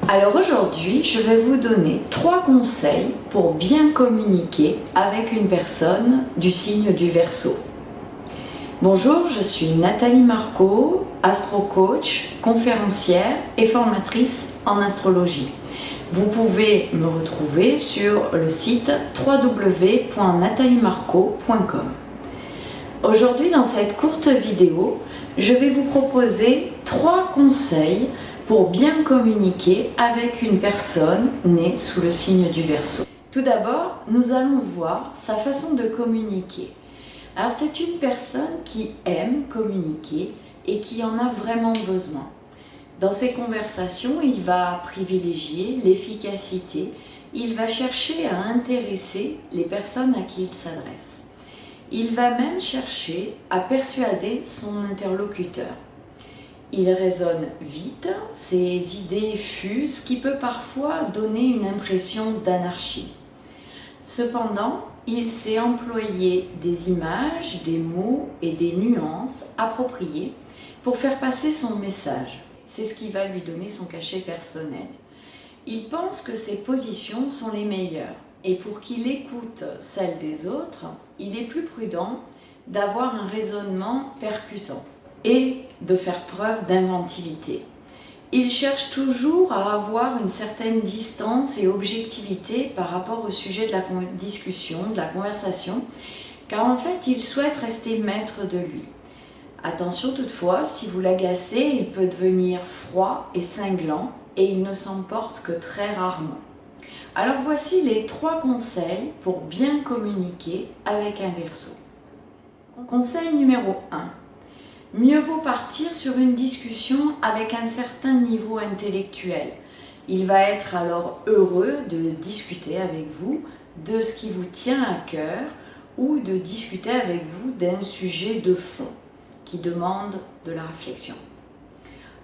Alors aujourd'hui, je vais vous donner 3 conseils pour bien communiquer avec une personne du signe du Verseau. Bonjour, je suis Nathalie Marco, astro-coach, conférencière et formatrice en astrologie. Vous pouvez me retrouver sur le site www.nathaliemarco.com. Aujourd'hui, dans cette courte vidéo, je vais vous proposer 3 conseils pour bien communiquer avec une personne née sous le signe du Verseau. Tout d'abord, nous allons voir sa façon de communiquer. Alors, c'est une personne qui aime communiquer et qui en a vraiment besoin. Dans ses conversations, il va privilégier l'efficacité, il va chercher à intéresser les personnes à qui il s'adresse. Il va même chercher à persuader son interlocuteur. Il raisonne vite, ses idées fusent, ce qui peut parfois donner une impression d'anarchie. Cependant, il sait employer des images, des mots et des nuances appropriées pour faire passer son message. C'est ce qui va lui donner son cachet personnel. Il pense que ses positions sont les meilleures et pour qu'il écoute celles des autres, il est plus prudent d'avoir un raisonnement percutant et de faire preuve d'inventivité. Il cherche toujours à avoir une certaine distance et objectivité par rapport au sujet de la discussion, de la conversation, car en fait, il souhaite rester maître de lui. Attention toutefois, si vous l'agacez, il peut devenir froid et cinglant et il ne s'emporte que très rarement. Alors voici les 3 conseils pour bien communiquer avec un Verseau. Conseil numéro 1. Mieux vaut partir sur une discussion avec un certain niveau intellectuel. Il va être alors heureux de discuter avec vous de ce qui vous tient à cœur ou de discuter avec vous d'un sujet de fond qui demande de la réflexion.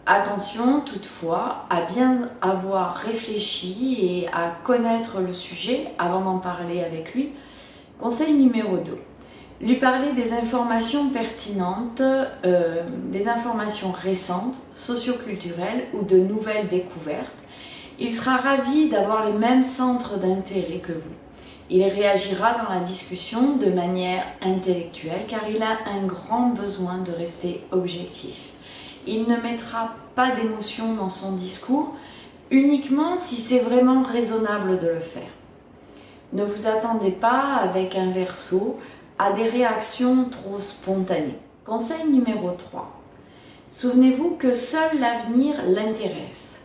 Attention toutefois à bien avoir réfléchi et à connaître le sujet avant d'en parler avec lui. Conseil numéro 2. Lui parler des informations pertinentes, des informations récentes, socioculturelles ou de nouvelles découvertes. Il sera ravi d'avoir les mêmes centres d'intérêt que vous. Il réagira dans la discussion de manière intellectuelle car il a un grand besoin de rester objectif. Il ne mettra pas d'émotion dans son discours, uniquement si c'est vraiment raisonnable de le faire. Ne vous attendez pas avec un Verseau à des réactions trop spontanées. Conseil numéro 3. Souvenez-vous que seul l'avenir l'intéresse.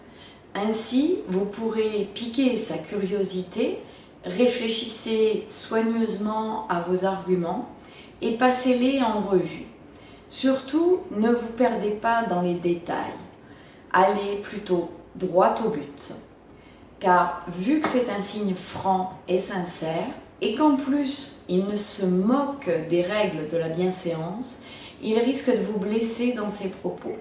Ainsi, vous pourrez piquer sa curiosité, réfléchissez soigneusement à vos arguments et passez-les en revue. Surtout, ne vous perdez pas dans les détails. Allez plutôt droit au but. Car vu que c'est un signe franc et sincère, et qu'en plus, il ne se moque des règles de la bienséance, il risque de vous blesser dans ses propos.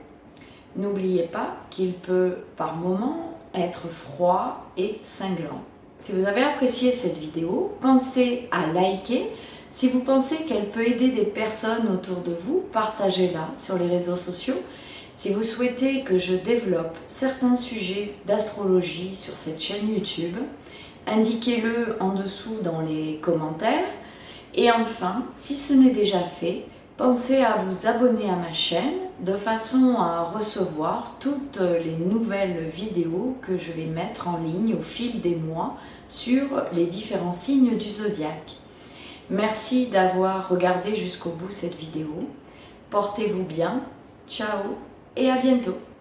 N'oubliez pas qu'il peut, par moments, être froid et cinglant. Si vous avez apprécié cette vidéo, pensez à liker. Si vous pensez qu'elle peut aider des personnes autour de vous, partagez-la sur les réseaux sociaux. Si vous souhaitez que je développe certains sujets d'astrologie sur cette chaîne YouTube, indiquez-le en dessous dans les commentaires. Et enfin, si ce n'est déjà fait, pensez à vous abonner à ma chaîne de façon à recevoir toutes les nouvelles vidéos que je vais mettre en ligne au fil des mois sur les différents signes du zodiaque. Merci d'avoir regardé jusqu'au bout cette vidéo. Portez-vous bien, ciao et à bientôt.